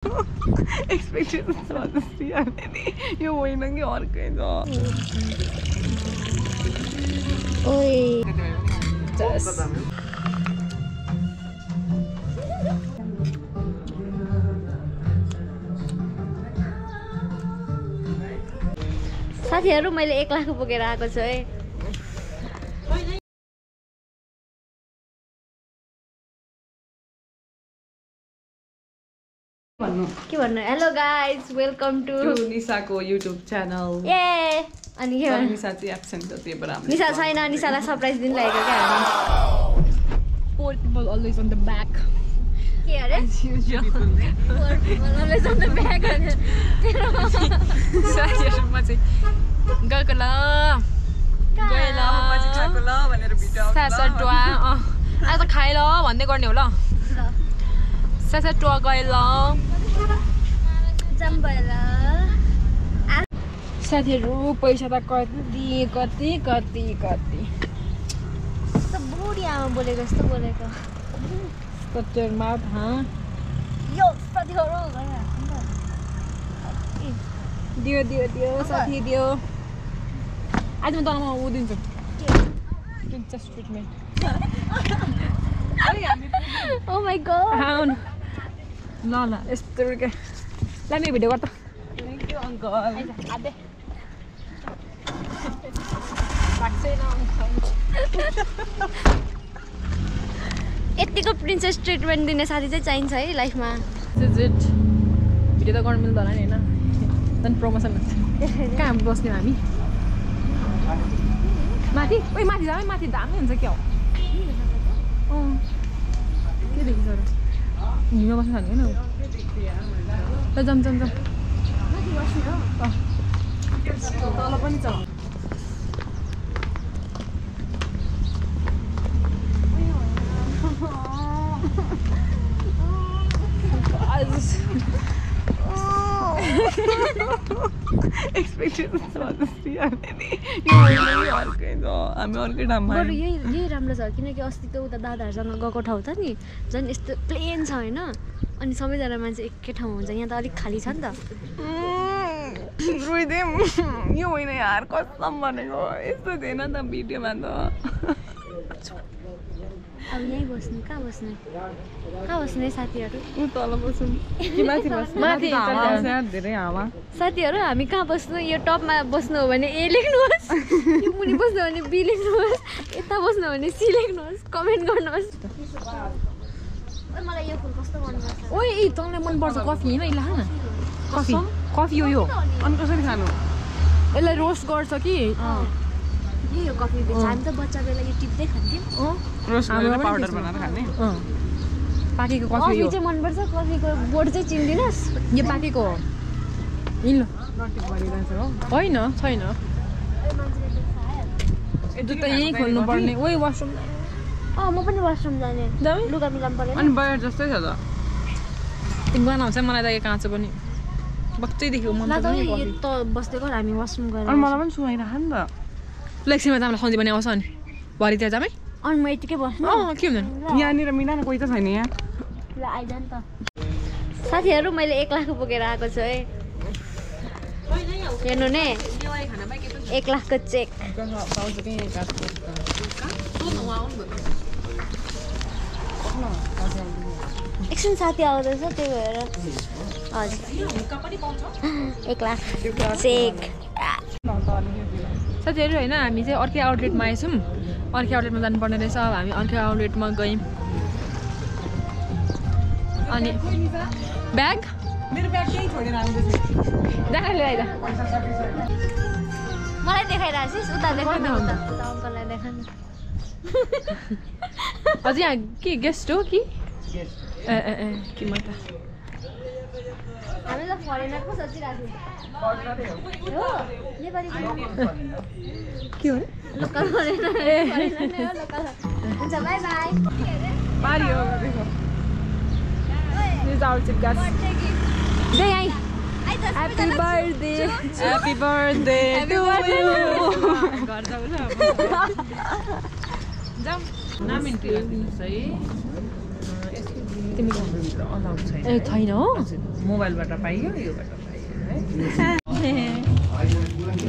Expectation छ जस्तै हामीले नि यो होइन कि अर्कै छ ओइ साथीहरु मैले 1 लाख बोकेर आएको छु है के भन्नु हेलो गाइज वेलकम टु निसाको युट्युब च्यानल ए अनि के भन्नु निसा चाहिँ एब्सेन्ट छ त्यही भएर निसा छैन निसालाई सरप्राइज दिन लागेको क्या हामी poor people always on the back के अरे as usual always on the back साथीहरुमा चाहिँ गएको ल गए ल पछि खाएको ल भनेर भिडियो सासटुवा आज त खाए ल भन्दै गर्ने हो ल सासटुवा गए ल जम्बला साथीहरु पैसा त कति त बुढी आमा बोलेको जस्तो बोलेको कच्चर माउथ यो साथीहरु दियो साथी दियो आज म तँलाई उ दिन्छु princess treatment oh my God आउनु ल यस्तो के ला मेरो भिडियो गर त थ्यांक यू अंकल आदे यतिको प्रिन्सेस ट्रिटमेन्ट दिने साथी चाहिँ चाहिन्छ है लाइफमा भिडियो त गर्नु मिल्दैन नि हैन झन् प्रमोसन हुन्छ कहाँ बस्ने हामी माथि ओइ माथि जाऊ माथि दामी हुन्छ क्या हो के देखिन्छ र हिँड्न बस्नु थाल्यो हैन ल जाम माथि बस्नु हो तल पनि छ एक्सपेक्टेसन छ जस्तै हामीले नि यो होइन कि अर्कै छ हामी अर्कै ठाउँमा बरु यही राम्रो छ किनकि अस्ति त उता दादाहरूसँग गएको ठाउँ त नि झन् यस्तो प्लेन छ होइन अनि सबैजना मान्छे एकै ठाउँ हुन्छ यहाँ त अलिक खाली छ नि त रोइदिउँ यो होइन यार कसम भनेको यस्तो थिएन त भिडियोमा त अब यहीँ बस्नु कहाँ बस्नु है साथीहरू ऊ तल बसौँ कि माथि बस्नु माथि धेरै हावा साथीहरू हामी कहाँ बस्नु यो टपमा बस्नु हो भने ए लेख्नुहोस् यो मुनि बस्नु हो भने बी लेख्नुहोस् यता बस्नु हो भने सी लेख्नुहोस् कमेन्ट गर्नुहोस् मलाई यो फुल कस्तो मनपर्छ ओइ तँलाई मनपर्छ कफी हैन इला न कफी यो अनि कसरी खानु यसलाई रोस्ट गर्छ कि यो कफी बेच हामी त बच्चा बेला यो टिप्दै खान्थ्यौँ रोस्ट गरेर पाउडर बनाएर खाने पाकेको कफी कफी यो चाहिँ मनपर्छ कफीको बोर्ड चाहिँ चिन्दिनस् यो पाकेको हो हिलो होइन छैन जुत्ता यहीँ खोल्नु पर्ने ओइ वासरुम म पनि वासरुम जाने लुगा मिलाउनु परेन अनि बाहिर जस्तै छ त तिम्रो गाना हुन्छ मलाई त यो काँचो पनि बच्चैदेखि मन ल पर्छ त नि यो त बस्दै गर हामी वासरुम गएर अनि मलाई पनि सुहाइराख नि त लेक्सीमा जामलाई सन्जी पनि आउँछ अनि भरितिर जामै अनि म यतिकै बस्नु के हुँदैन यहाँनिर मिलान कोही त छैन यहाँ ल आइज नि त साथीहरू मैले 1 लाख बोकेर आएको छु है हेर्नु ने 1 लाखको चेक एकछिन साथी आउँदैछ त्यही भएर हजुर 1 लाख चेक साथीहरू होइन हामी चाहिँ अर्कै आउटलेटमा आएछौँ अर्कै आउटलेटमा जानुपर्ने रहेछ अब हामी अर्कै आउटलेटमा गयौँ अनि ब्याग मेरो ब्याग केही छोडेर आउँदैछ देखा लिएर आइदा मलाई देखाइरहेछिस् उता देखाउनु उता अङ्कललाई देखा नि अझै यहाँ के गेस्ट हो कि ए कि म त हामी त फरेनर पो सोचिरहेको थियौँ हो नेपाली के हो लोकल फरेनर नै हो लोकल हुन्छ बाई बाई पारियो देखो This is our chip gas. Day I Happy birthday. Happy birthday to you. घर जाऊ ल जाऊ नाम इन्ट्री गरिदिनुहोस् है तिमीको भित्र अलाउड छैन ए छैन हो मोबाइलबाट पाइयो योबाट पाइयो है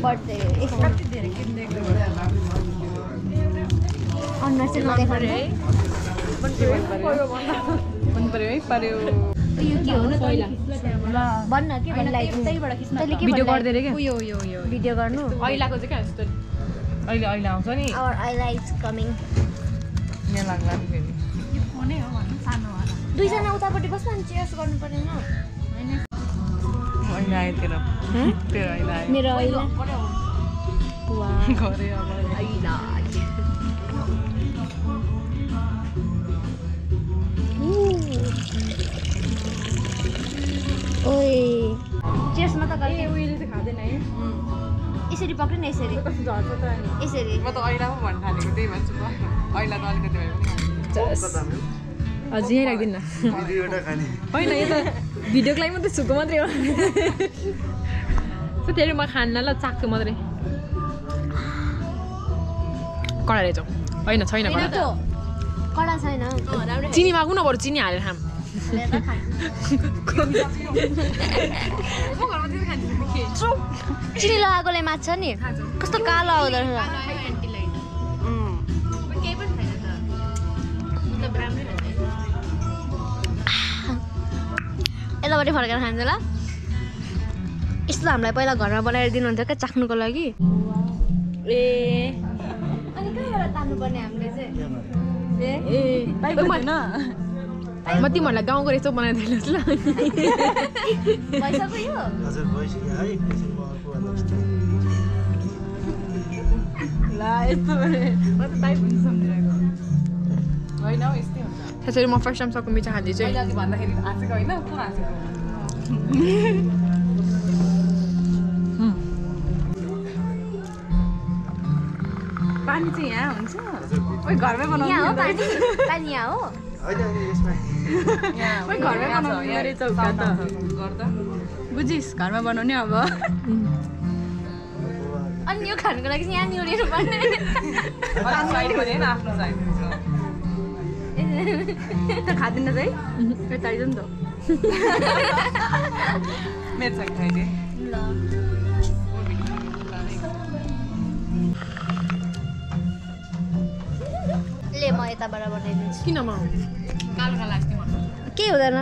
बर्थडे कति धेरै किनिदिएको अनुहार चाहिँ नदेखाउनु है मन पर्यो है पर्यो यो के हो पहिला भन्न के भन्नु तैँले के भिडियो गर्दै रे के यो भिडियो गर्नु अहिलाको चाहिँ कहाँ यस्तो अहिले अहिले आउँछ नि आवर आइलाइट इज कमिङ यहाँ लाग्ला नि फेरि यो फोनै हो भन्नु सानो वाला दुईजना उतापट्टि बस्नु अनि चेयर्स गर्नु पर्दैन अहिले आयो तेरो तेरो अहिले आयो मेरो अहिले घरै अब ओए चेयर्समा त गल्ती उहिले चाहिँ खाँदैन है यसरी पक्रिनु न यसरी झर्छ त अनि यसरी म त ऐला पो भन्न थालेको त्यही भन्छु म ऐला त अलिकति भए पनि अझै यहीँ राखिदिनु न होइन यो त भिडियोको लागि मात्रै सुको मात्रै हो फेरि म खान्न ल चाख्छु मात्रै कडा रहेछ होइन छैन कडा कडा छैन चिनी मागौँ न बरु चिनी हालेर खाम चिनी लगाएकोलाई माछा नि कस्तो कालो आउँदो रहेछ यतापट्टि फर्केर खान्छ ल यस्तो हामीलाई पहिला घरमा बनाएर दिनुहुन्थ्यो क्या चाख्नुको लागि ए अनि कहाँबाट तान्नुपर्ने हामीले चाहिँ म तिमीहरूलाई गाउँको रहेछ बनाइदिनुहोस् ल भइसक्यो यो ला यस्तो म त टाइप हुन्छ सम्झिरहेको होइन हौ यस्तै हुन्छ त्यसरी म फर्स्ट टाइम सक्नु मिठा खाँदैछु अहिले अघि भन्दाखेरि हाँसेको होइन को हाँसेको पानी चाहिँ यहाँ हुन्छ ओइ घरमै बनाउनु यहाँ हो पानी पानी यहाँ हो ओइ घरमै बनाउनु यहाँ रहेछ गर्दा बुझिस् घरमा बनाउने अब अनि यो खानुको लागि चाहिँ यहाँ निहुरिनु पर्ने साइड खोजेन आफ्नो साइड त खाँदैन है यताइज नि त मेरो साइड खाइदिए ल ले म यताबाट बनाइदिन्छु किन म कालो कालो लाग्छ म के हुँदैन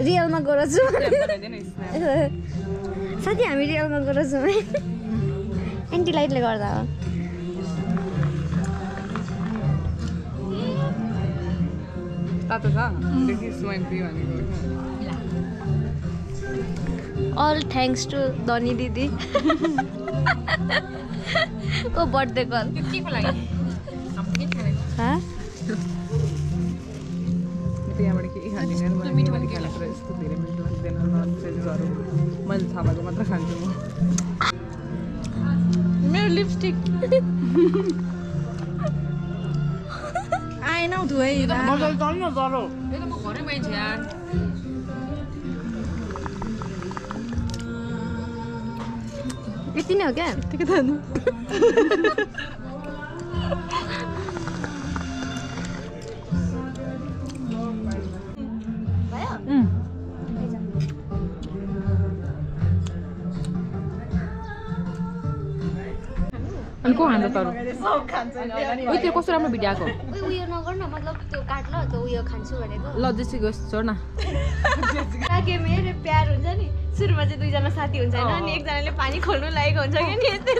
रियलमा गएर छु बनाइदिएन साथी हामी रियलमा गएर छौँ है एन्टी लाइटले गर्दा हो तातो छ देखि स्वाइन फ्री भनेको अल थ्याङ्क्स टु धनी दिदी ओ बर्थडे कल के को लागि त्यहाँबाट के खाँदैन मिठो पनि खाएको र यस्तो धेरै मिठो लाग्दैन ननभेजहरू मैले थाहा भएको मात्र खान्छु म मेरो लिपस्टिक आएन हौ धुए मजाले चल्नु न जरो यो त म घरै मान्छे यार यति नै हो क्या ठिकै त भयो अनि को खान्छ तर उयो त्यो कस्तो राम्रो भिडियो आएको उयो नगर्न मतलब त्यो काट ल त्यो उयो खान्छु भनेको ल जेसी गोस् छोड न के मेरो प्यार हुन्छ नि सुरुमा चाहिँ दुईजना साथी हुन्छ होइन अनि एकजनाले पानी खोल्नु लागेको हुन्छ क्या नि यस्तै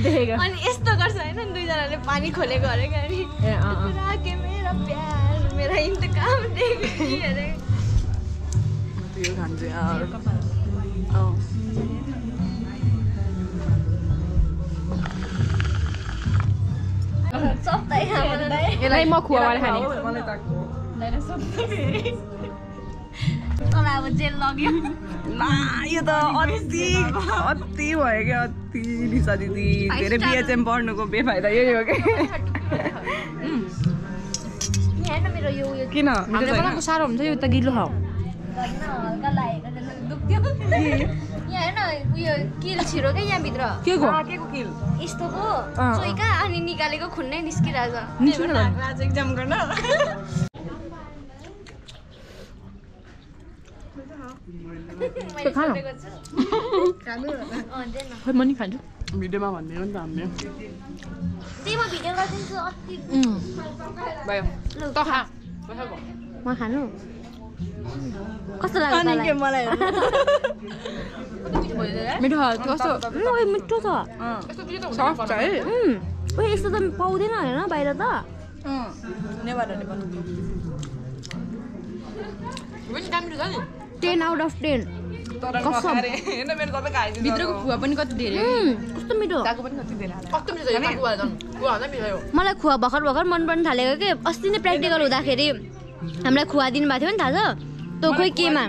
देखेको अनि यस्तो गर्छ होइन दुईजनाले पानी खोलेको अरे क्या नि ए के मेरो प्यार मेरा इन्तकाम देखि अरे त्यो खान्छु यार सबै यसलाई म खुवाएर खाने मलाई ताको तर अब जेल लग्यो ला यो त अति अति भयो क्या अति निशा दिदी धेरै बिएचएम पढ्नुको बेफाइदा यही हो क्या हेर्न मेरो यो उयो किन हामीले बनाएको साह्रो हुन्छ यो त गिलो खाऊ गर्न हल्का लागेको जस्तो दुख्थ्यो यहाँ हेर्न उयो किल छिरो क्या यहाँभित्र के को किल यस्तोको चोइका अनि निकालेको खुन नै निस्किरहेछ आज एक्जाम गर्न त्यो खानु खै म नि खान्छु भिडियोमा भन्दैन नि त हामीले त्यही म भिडियो गरिदिन्छु अति भयो त खा म खानु कस्तो लाग्यो तँलाई मलाई मिठो कस्तो ओए मिठो छ सफ्ट छ है ओए यस्तो त पाउँदैन हैन बाहिर त नेवारले बनाउँछ पनि काम मिठो छ नि 10 आउट अफ 10 कसम हैन मेरो सबै खाइदिनु भित्रको खुवा पनि कति धेरै कस्तो मिठो ताको पनि कति धेरै कस्तो मिठो छ यो खुवा झन् खुवा भन्दा मिठो यो मलाई खुवा भर्खर मन पर्न थालेको के अस्ति नै प्र्याक्टिकल हुँदाखेरि हामीलाई खुवा दिनुभएको थियो नि थाहा छ त्यो खोइ केमा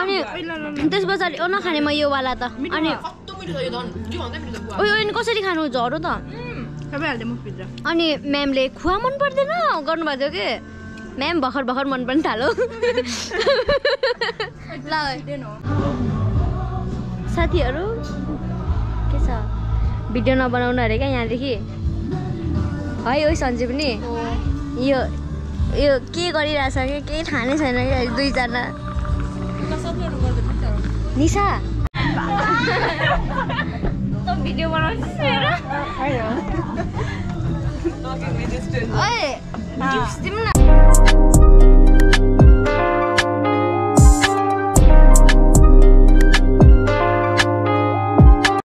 अनि त्यस पछाडि नखाने म यो वाला त अनि कस्तो मिठो छ यो झन् के भन्दा मिठो छ खुवा ओइ अनि कसरी खानु झरो त सबै हाल्दै मुख भित्र अनि म्यामले खुवा मन पर्दैन गर्नुभएको थियो कि म्याम भर्खर मन पर्न थाल्यो ल साथीहरू के छ भिडियो नबनाउनु अरे क्या यहाँदेखि है ओ सन्जय पनि यो के गरिरहेछ कि केही थाहा नै छैन कि दुईजना निशा भिडियो बनाउँछु ओए टिप्स दिउँ न